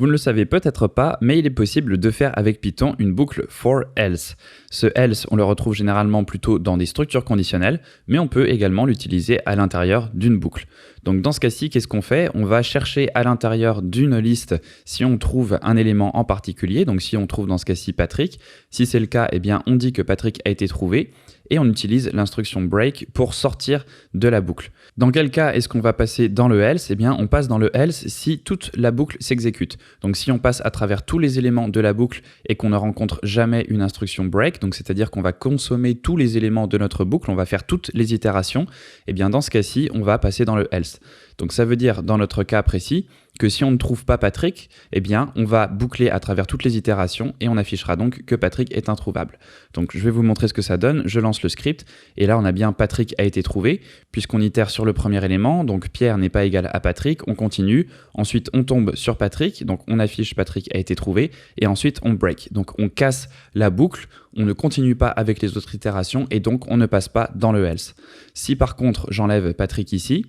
Vous ne le savez peut-être pas, mais il est possible de faire avec Python une boucle for else. Ce else, on le retrouve généralement plutôt dans des structures conditionnelles, mais on peut également l'utiliser à l'intérieur d'une boucle. Donc dans ce cas-ci, qu'est-ce qu'on fait? On va chercher à l'intérieur d'une liste si on trouve un élément en particulier, donc si on trouve dans ce cas-ci Patrick. Si c'est le cas, eh bien on dit que Patrick a été trouvé, et on utilise l'instruction break pour sortir de la boucle. Dans quel cas est-ce qu'on va passer dans le else? Eh bien, on passe dans le else si toute la boucle s'exécute. Donc si on passe à travers tous les éléments de la boucle et qu'on ne rencontre jamais une instruction break, donc c'est-à-dire qu'on va consommer tous les éléments de notre boucle, on va faire toutes les itérations, eh bien dans ce cas-ci, on va passer dans le else. Donc ça veut dire, dans notre cas précis, que si on ne trouve pas Patrick, eh bien on va boucler à travers toutes les itérations et on affichera donc que Patrick est introuvable. Donc je vais vous montrer ce que ça donne, je lance le script et là on a bien Patrick a été trouvé puisqu'on itère sur le premier élément, donc Pierre n'est pas égal à Patrick, on continue, ensuite on tombe sur Patrick, donc on affiche Patrick a été trouvé et ensuite on break, donc on casse la boucle, on ne continue pas avec les autres itérations et donc on ne passe pas dans le else. Si par contre j'enlève Patrick ici,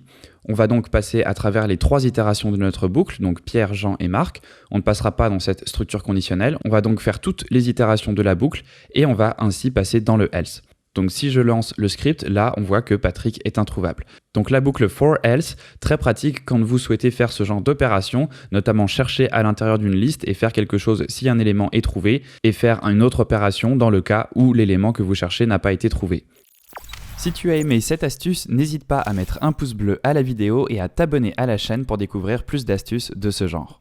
on va donc passer à travers les 3 itérations de notre boucle, donc Pierre, Jean et Marc. On ne passera pas dans cette structure conditionnelle. On va donc faire toutes les itérations de la boucle et on va ainsi passer dans le else. Donc si je lance le script, là on voit que Patrick est introuvable. Donc la boucle for else, très pratique quand vous souhaitez faire ce genre d'opération, notamment chercher à l'intérieur d'une liste et faire quelque chose si un élément est trouvé et faire une autre opération dans le cas où l'élément que vous cherchez n'a pas été trouvé. Si tu as aimé cette astuce, n'hésite pas à mettre un pouce bleu à la vidéo et à t'abonner à la chaîne pour découvrir plus d'astuces de ce genre.